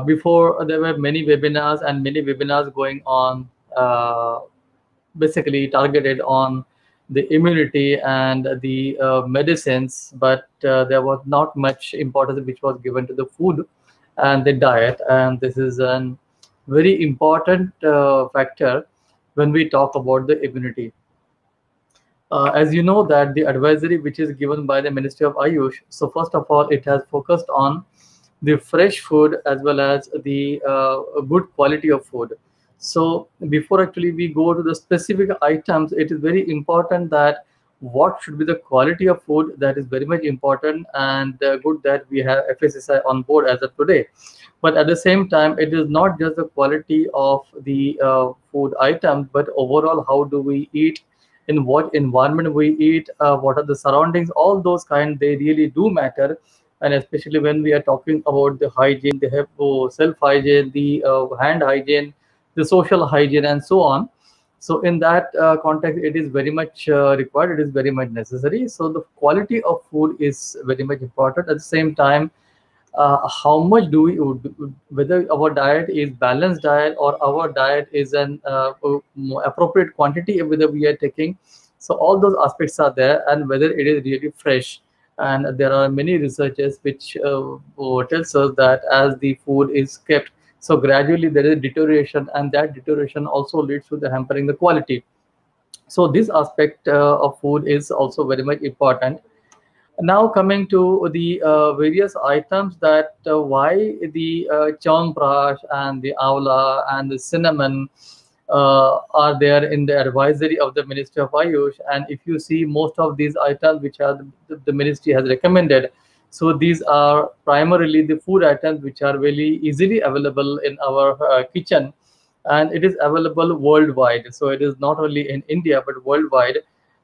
Before, there were many webinars and many webinars going on, basically targeted on the immunity and the medicines, but there was not much importance which was given to the food and the diet. And this is a very important factor when we talk about the immunity. As you know that the advisory which is given by the Ministry of Ayush, so first of all, it has focused on the fresh food as well as the good quality of food. So before actually we go to the specific items, it is very important that what should be the quality of food. That is very much important, and good that we have FSSI on board as of today. But at the same time, it is not just the quality of the food items, but overall how do we eat, in what environment we eat, what are the surroundings, all those kind, they really do matter. And especially when we are talking about the hygiene, they have self hygiene, the hand hygiene, the social hygiene, and so on. So in that context, it is very much required, it is very much necessary. So the quality of food is very much important. At the same time, how much do we, whether our diet is balanced diet or our diet is an appropriate quantity, whether we are taking. So all those aspects are there, and whether it is really fresh. And there are many researches which tells us that as the food is kept, so gradually there is deterioration, and that deterioration also leads to the hampering the quality. So this aspect of food is also very much important. Now coming to the various items, that why the prash and the avla and the cinnamon are there in the advisory of the Ministry of Ayush. And if you see most of these items which are the ministry has recommended, so these are primarily the food items which are really easily available in our kitchen, and it is available worldwide. So it is not only in India but worldwide.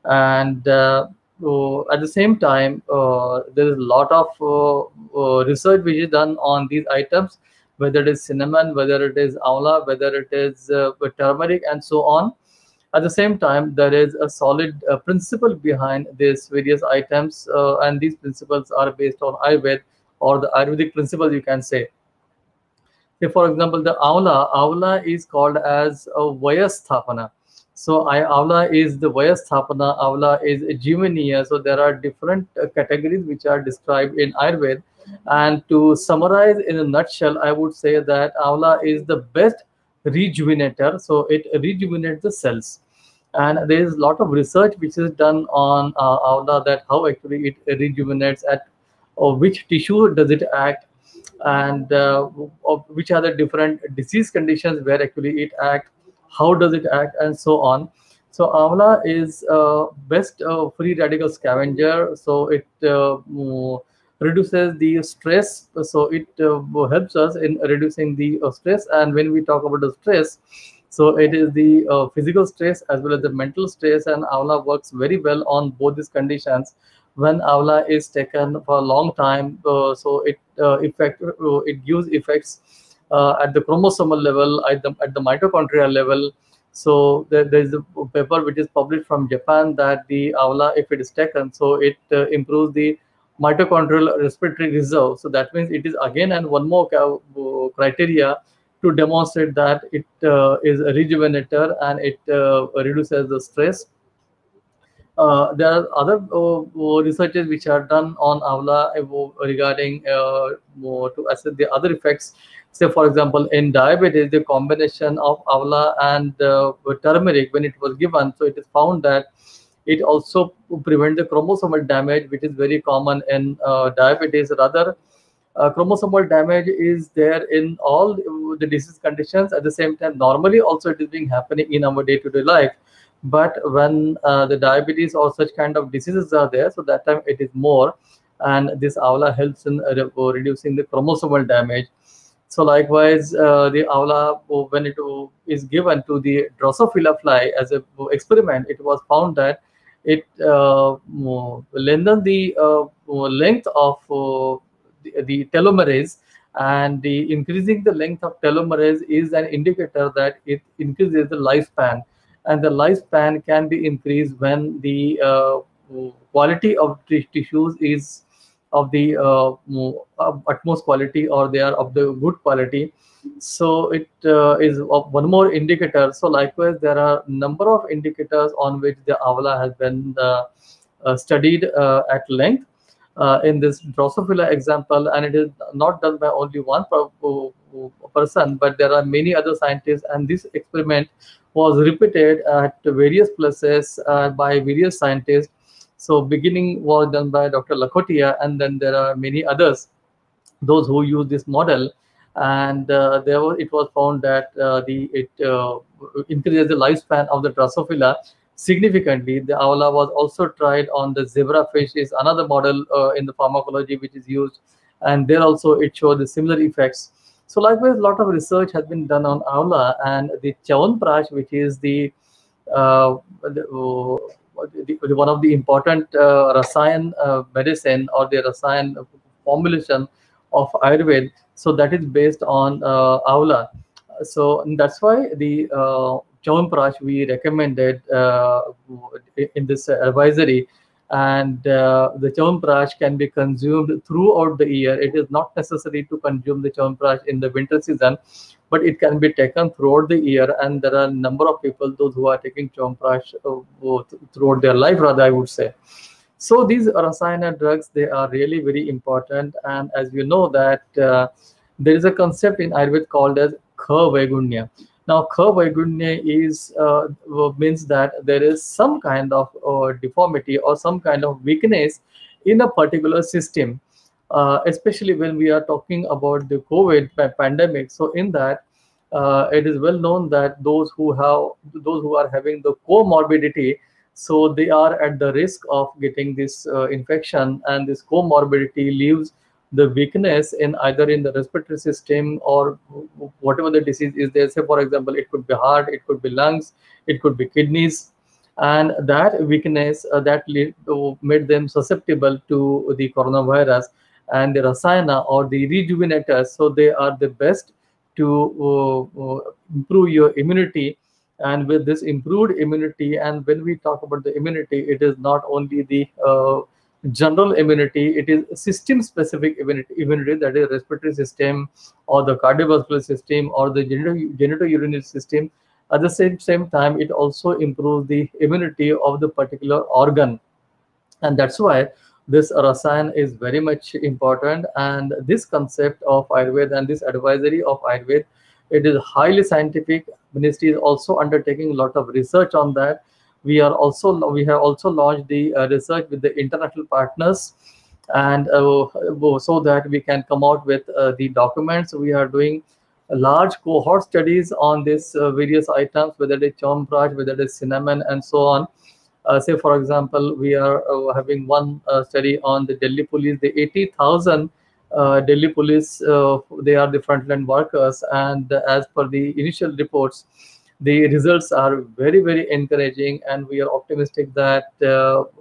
And so at the same time, there is a lot of research which is done on these items, whether it is cinnamon, whether it is amla, whether it is turmeric, and so on. At the same time, there is a solid principle behind these various items, and these principles are based on Ayurveda, or the Ayurvedic principles, you can say. Say, for example, the Avla is called as a Vayasthapana. So Avla is the Vayasthapana, Avla is a Jivaniya. So there are different categories which are described in Ayurveda. And to summarize in a nutshell, I would say that Avla is the best rejuvenator. So it rejuvenates the cells. And there is a lot of research which is done on Avla, that how actually it rejuvenates, at or which tissue does it act, and of which are the different disease conditions where actually it acts, how does it act, and so on. So amla is best free radical scavenger. So it reduces the stress. So it helps us in reducing the stress. And when we talk about the stress, so it is the physical stress as well as the mental stress, and amla works very well on both these conditions. When amla is taken for a long time, so it gives effects at the chromosomal level, at the mitochondrial level. So there is a paper which is published from Japan that the amla, if it is taken, so it improves the mitochondrial respiratory reserve. So that means it is again and one more criteria to demonstrate that it is a rejuvenator, and it reduces the stress. There are other researches which are done on Avla regarding to assess the other effects. Say, for example, in diabetes, the combination of Avla and turmeric, when it was given, so it is found that it also prevents the chromosomal damage, which is very common in diabetes. Rather, chromosomal damage is there in all the disease conditions. At the same time, normally also it is being happening in our day-to-day life. But when the diabetes or such kind of diseases are there, so that time it is more, and this avla helps in reducing the chromosomal damage. So likewise, the avla, when it is given to the Drosophila fly as a experiment, it was found that it lengthens the length of the telomerase, and the increasing the length of telomerase is an indicator that it increases the lifespan. And the lifespan can be increased when the quality of tissues is of the utmost quality, or they are of the good quality. So it is one more indicator. So likewise, there are number of indicators on which the Avla has been studied at length in this Drosophila example, and it is not done by only one person, but there are many other scientists, and this experiment was repeated at various places by various scientists. So beginning was done by Dr. Lakhotia, and then there are many others, those who use this model, and it was found that the it increases the lifespan of the Drosophila significantly. The Avla was also tried on the zebrafish, is another model in the pharmacology which is used, and there also it showed the similar effects. So likewise, a lot of research has been done on Avla, and the Chyawanprash, which is one of the important Rasayan medicine, or the Rasayan formulation of Ayurveda. So that is based on Avla. So that's why the Chyawanprash we recommended in this advisory. And the Chyawanprash can be consumed throughout the year. It is not necessary to consume the Chyawanprash in the winter season, but it can be taken throughout the year. And there are a number of people, those who are taking Chyawanprash throughout their life, rather, I would say. So these rasayana drugs, they are really very important. And as you know that there is a concept in Ayurveda called as Kha Vaigunya. Now, Kha Vaigunya means that there is some kind of deformity or some kind of weakness in a particular system, especially when we are talking about the COVID pandemic. So in that, it is well known that those who are having the comorbidity, so they are at the risk of getting this infection, and this comorbidity leaves the weakness in either in the respiratory system or whatever the disease is there. Say, for example, it could be heart, it could be lungs, it could be kidneys, and that weakness made them susceptible to the coronavirus. And the rasayana, or the rejuvenators, so they are the best to improve your immunity. And with this improved immunity, and when we talk about the immunity, it is not only the general immunity, it is system specific immunity, that is respiratory system, or the cardiovascular system, or the genitourinary system. At the same time, it also improves the immunity of the particular organ. And that's why this rasayan is very much important. And this concept of Ayurveda and this advisory of Ayurveda, it is highly scientific. Ministry is also undertaking a lot of research on that. We have also launched the research with the international partners, and so that we can come out with the documents. We are doing large cohort studies on these various items, whether it is chompraj, whether it is cinnamon, and so on. Say, for example, we are having one study on the Delhi police, the 80,000 Delhi police, they are the frontline workers. And as per the initial reports, the results are very, very encouraging. And we are optimistic that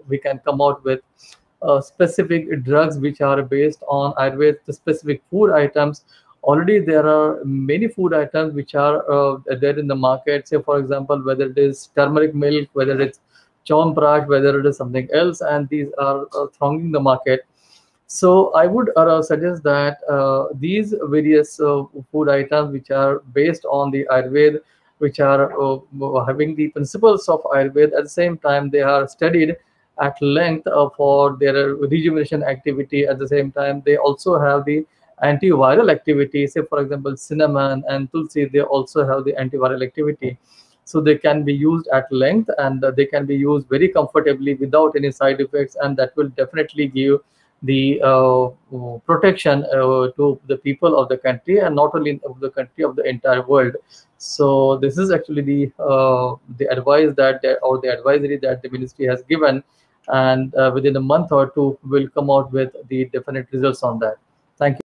we can come out with specific drugs which are based on Ayurveda, the specific food items. Already there are many food items which are there in the market. Say, for example, whether it is turmeric milk, whether it's chompraj, whether it is something else, and these are thronging the market. So I would suggest that these various food items which are based on the Ayurveda, which are having the principles of Ayurveda, at the same time they are studied at length for their rejuvenation activity. At the same time, they also have the antiviral activity. Say, for example, cinnamon and tulsi, they also have the antiviral activity. So they can be used at length, and they can be used very comfortably without any side effects, and that will definitely give the protection to the people of the country, and not only of the country, of the entire world. So this is actually the advice that or the advisory that the ministry has given, and within a month or two we'll come out with the definite results on that. Thank you.